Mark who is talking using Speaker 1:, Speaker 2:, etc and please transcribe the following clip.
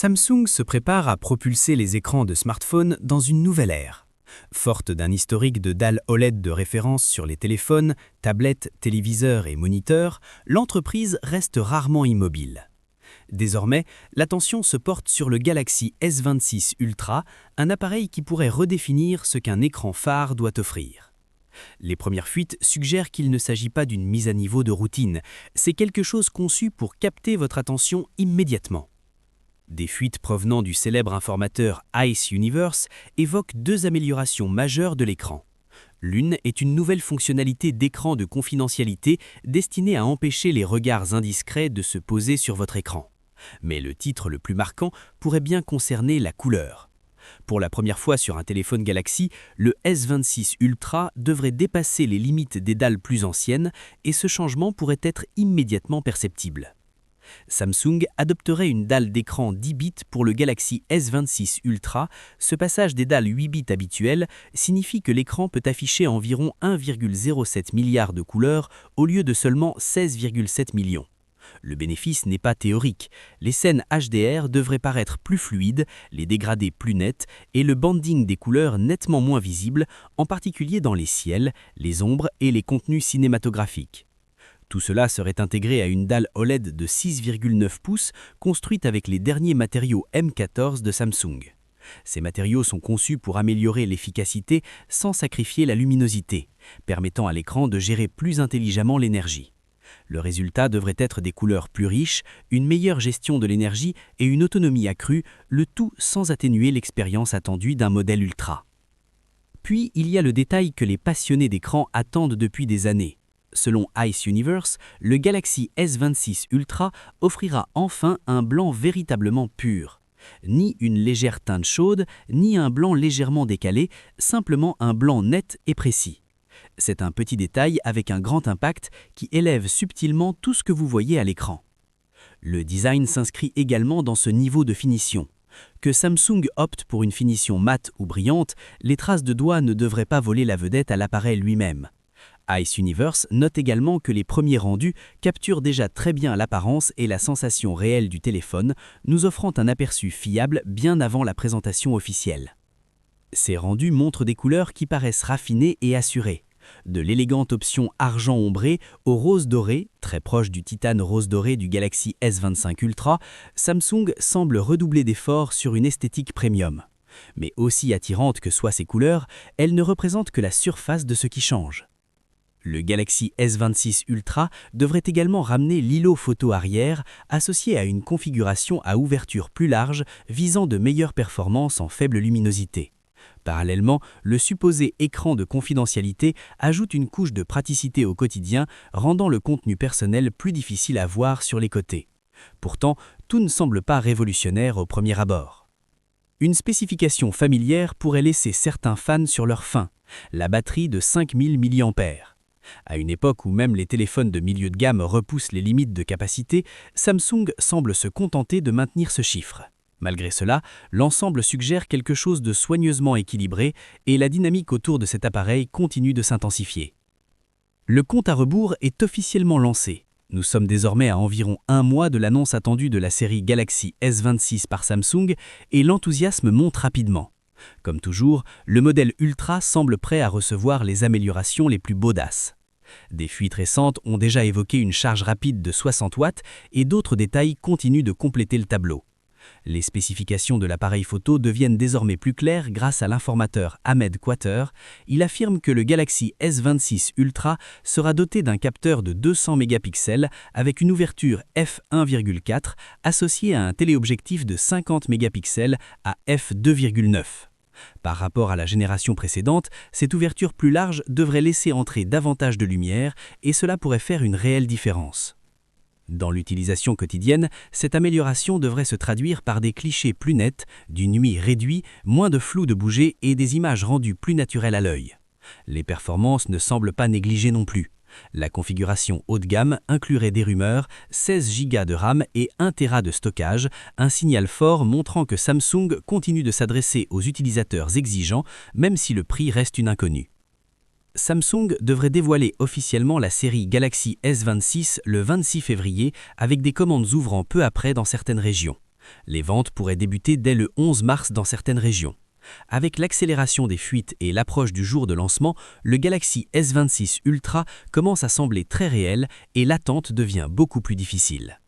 Speaker 1: Samsung se prépare à propulser les écrans de smartphones dans une nouvelle ère. Forte d'un historique de dalles OLED de référence sur les téléphones, tablettes, téléviseurs et moniteurs, l'entreprise reste rarement immobile. Désormais, l'attention se porte sur le Galaxy S26 Ultra, un appareil qui pourrait redéfinir ce qu'un écran phare doit offrir. Les premières fuites suggèrent qu'il ne s'agit pas d'une mise à niveau de routine, c'est quelque chose conçu pour capter votre attention immédiatement. Des fuites provenant du célèbre informateur Ice Universe évoquent deux améliorations majeures de l'écran. L'une est une nouvelle fonctionnalité d'écran de confidentialité destinée à empêcher les regards indiscrets de se poser sur votre écran. Mais le titre le plus marquant pourrait bien concerner la couleur. Pour la première fois sur un téléphone Galaxy, le S26 Ultra devrait dépasser les limites des dalles plus anciennes et ce changement pourrait être immédiatement perceptible. Samsung adopterait une dalle d'écran 10 bits pour le Galaxy S26 Ultra. Ce passage des dalles 8 bits habituelles signifie que l'écran peut afficher environ 1,07 milliard de couleurs au lieu de seulement 16,7 millions. Le bénéfice n'est pas théorique. Les scènes HDR devraient paraître plus fluides, les dégradés plus nets et le banding des couleurs nettement moins visible, en particulier dans les ciels, les ombres et les contenus cinématographiques. Tout cela serait intégré à une dalle OLED de 6,9 pouces construite avec les derniers matériaux M14 de Samsung. Ces matériaux sont conçus pour améliorer l'efficacité sans sacrifier la luminosité, permettant à l'écran de gérer plus intelligemment l'énergie. Le résultat devrait être des couleurs plus riches, une meilleure gestion de l'énergie et une autonomie accrue, le tout sans atténuer l'expérience attendue d'un modèle Ultra. Puis il y a le détail que les passionnés d'écran attendent depuis des années. Selon Ice Universe, le Galaxy S26 Ultra offrira enfin un blanc véritablement pur. Ni une légère teinte chaude, ni un blanc légèrement décalé, simplement un blanc net et précis. C'est un petit détail avec un grand impact qui élève subtilement tout ce que vous voyez à l'écran. Le design s'inscrit également dans ce niveau de finition. Que Samsung opte pour une finition mate ou brillante, les traces de doigts ne devraient pas voler la vedette à l'appareil lui-même. Ice Universe note également que les premiers rendus capturent déjà très bien l'apparence et la sensation réelle du téléphone, nous offrant un aperçu fiable bien avant la présentation officielle. Ces rendus montrent des couleurs qui paraissent raffinées et assurées. De l'élégante option argent ombré au rose doré, très proche du titane rose doré du Galaxy S25 Ultra, Samsung semble redoubler d'efforts sur une esthétique premium. Mais aussi attirante que soient ces couleurs, elles ne représentent que la surface de ce qui change. Le Galaxy S26 Ultra devrait également ramener l'îlot photo arrière, associé à une configuration à ouverture plus large visant de meilleures performances en faible luminosité. Parallèlement, le supposé écran de confidentialité ajoute une couche de praticité au quotidien, rendant le contenu personnel plus difficile à voir sur les côtés. Pourtant, tout ne semble pas révolutionnaire au premier abord. Une spécification familière pourrait laisser certains fans sur leur faim, la batterie de 5000 mAh. À une époque où même les téléphones de milieu de gamme repoussent les limites de capacité, Samsung semble se contenter de maintenir ce chiffre. Malgré cela, l'ensemble suggère quelque chose de soigneusement équilibré et la dynamique autour de cet appareil continue de s'intensifier. Le compte à rebours est officiellement lancé. Nous sommes désormais à environ un mois de l'annonce attendue de la série Galaxy S26 par Samsung et l'enthousiasme monte rapidement. Comme toujours, le modèle Ultra semble prêt à recevoir les améliorations les plus baudaces. Des fuites récentes ont déjà évoqué une charge rapide de 60 watts et d'autres détails continuent de compléter le tableau. Les spécifications de l'appareil photo deviennent désormais plus claires grâce à l'informateur Ahmed Quater. Il affirme que le Galaxy S26 Ultra sera doté d'un capteur de 200 mégapixels avec une ouverture f1.4 associée à un téléobjectif de 50 mégapixels à f2.9. Par rapport à la génération précédente, cette ouverture plus large devrait laisser entrer davantage de lumière et cela pourrait faire une réelle différence. Dans l'utilisation quotidienne, cette amélioration devrait se traduire par des clichés plus nets, du nuit réduit, moins de flou de bouger et des images rendues plus naturelles à l'œil. Les performances ne semblent pas négligées non plus. La configuration haut de gamme inclurait des rumeurs, 16 Go de RAM et 1 Tera de stockage, un signal fort montrant que Samsung continue de s'adresser aux utilisateurs exigeants, même si le prix reste une inconnue. Samsung devrait dévoiler officiellement la série Galaxy S26 le 26 février avec des commandes ouvrant peu après dans certaines régions. Les ventes pourraient débuter dès le 11 mars dans certaines régions. Avec l'accélération des fuites et l'approche du jour de lancement, le Galaxy S26 Ultra commence à sembler très réel et l'attente devient beaucoup plus difficile.